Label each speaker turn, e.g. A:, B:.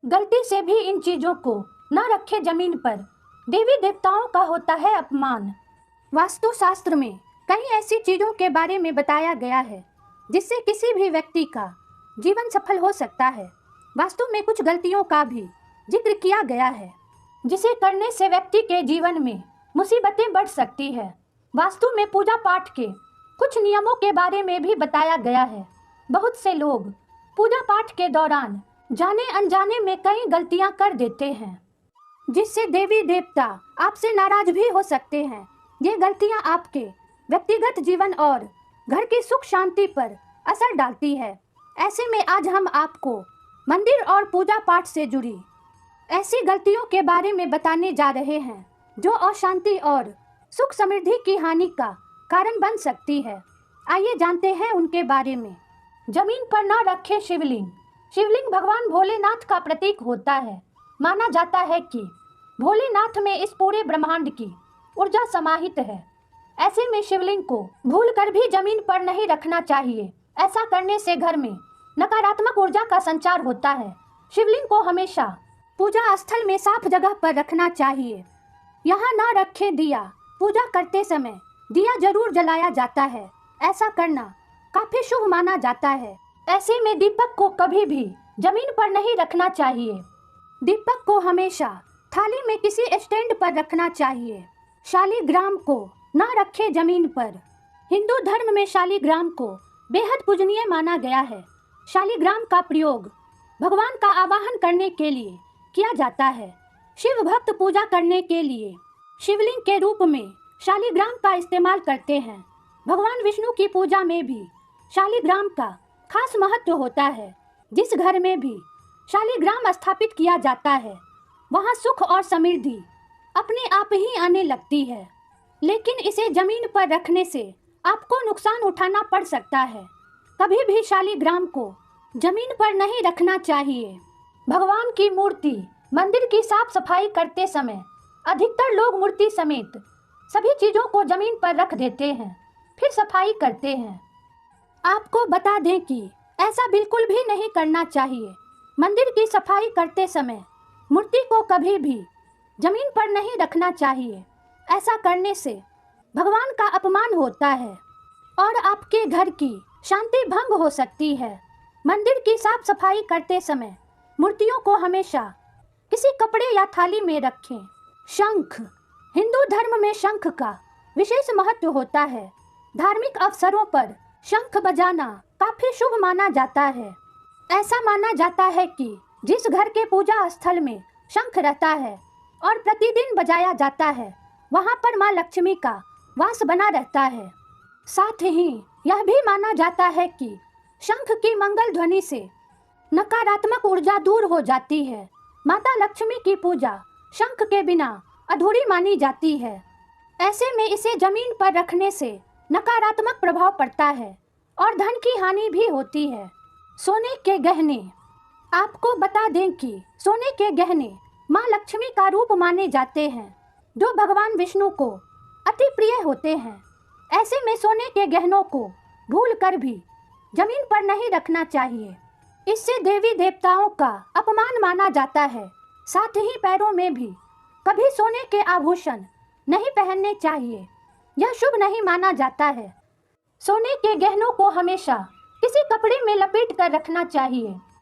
A: गलती से भी इन चीजों को न रखे जमीन पर, देवी देवताओं का होता है अपमान। वास्तुशास्त्र में कई ऐसी चीजों के बारे में बताया गया है जिससे किसी भी व्यक्ति का जीवन सफल हो सकता है। वास्तु में कुछ गलतियों का भी जिक्र किया गया है जिसे करने से व्यक्ति के जीवन में मुसीबतें बढ़ सकती है। वास्तु में पूजा पाठ के कुछ नियमों के बारे में भी बताया गया है। बहुत से लोग पूजा पाठ के दौरान जाने अनजाने में कई गलतियां कर देते हैं जिससे देवी देवता आपसे नाराज भी हो सकते हैं। ये गलतियां आपके व्यक्तिगत जीवन और घर की सुख शांति पर असर डालती है। ऐसे में आज हम आपको मंदिर और पूजा पाठ से जुड़ी ऐसी गलतियों के बारे में बताने जा रहे हैं जो अशांति और सुख समृद्धि की हानि का कारण बन सकती है। आइए जानते हैं उनके बारे में। जमीन पर न रखे शिवलिंग। शिवलिंग भगवान भोलेनाथ का प्रतीक होता है। माना जाता है कि भोलेनाथ में इस पूरे ब्रह्मांड की ऊर्जा समाहित है। ऐसे में शिवलिंग को भूलकर भी जमीन पर नहीं रखना चाहिए। ऐसा करने से घर में नकारात्मक ऊर्जा का संचार होता है। शिवलिंग को हमेशा पूजा स्थल में साफ जगह पर रखना चाहिए। यहाँ न रखे दिया। पूजा करते समय दिया जरूर जलाया जाता है। ऐसा करना काफी शुभ माना जाता है। ऐसे में दीपक को कभी भी जमीन पर नहीं रखना चाहिए। दीपक को हमेशा थाली में किसी स्टैंड पर रखना चाहिए। शालीग्राम को न रखे जमीन पर। हिंदू धर्म में शालीग्राम को बेहद पूजनीय माना गया है। शालीग्राम का प्रयोग भगवान का आवाहन करने के लिए किया जाता है। शिव भक्त पूजा करने के लिए शिवलिंग के रूप में शालीग्राम का इस्तेमाल करते हैं। भगवान विष्णु की पूजा में भी शालीग्राम का खास महत्व होता है। जिस घर में भी शालीग्राम स्थापित किया जाता है वहाँ सुख और समृद्धि अपने आप ही आने लगती है। लेकिन इसे जमीन पर रखने से आपको नुकसान उठाना पड़ सकता है। कभी भी शालीग्राम को जमीन पर नहीं रखना चाहिए। भगवान की मूर्ति मंदिर की साफ सफाई करते समय अधिकतर लोग मूर्ति समेत सभी चीजों को जमीन पर रख देते हैं, फिर सफाई करते हैं। आपको बता दें कि ऐसा बिल्कुल भी नहीं करना चाहिए। मंदिर की सफाई करते समय मूर्ति को कभी भी जमीन पर नहीं रखना चाहिए। ऐसा करने से भगवान का अपमान होता है और आपके घर की शांति भंग हो सकती है। मंदिर की साफ सफाई करते समय मूर्तियों को हमेशा किसी कपड़े या थाली में रखें। शंख। हिंदू धर्म में शंख का विशेष महत्व होता है। धार्मिक अवसरों पर शंख बजाना काफी शुभ माना जाता है। ऐसा माना जाता है कि जिस घर के पूजा स्थल में शंख रहता है और प्रतिदिन बजाया जाता है वहाँ पर माँ लक्ष्मी का वास बना रहता है। साथ ही यह भी माना जाता है कि शंख की मंगल ध्वनि से नकारात्मक ऊर्जा दूर हो जाती है। माता लक्ष्मी की पूजा शंख के बिना अधूरी मानी जाती है। ऐसे में इसे जमीन पर रखने से नकारात्मक प्रभाव पड़ता है और धन की हानि भी होती है। सोने के गहने। आपको बता दें कि सोने के गहने माँ लक्ष्मी का रूप माने जाते हैं जो भगवान विष्णु को अति प्रिय होते हैं। ऐसे में सोने के गहनों को भूल कर भी जमीन पर नहीं रखना चाहिए। इससे देवी देवताओं का अपमान माना जाता है। साथ ही पैरों में भी कभी सोने के आभूषण नहीं पहनने चाहिए। यह शुभ नहीं माना जाता है। सोने के गहनों को हमेशा किसी कपड़े में लपेट कर रखना चाहिए।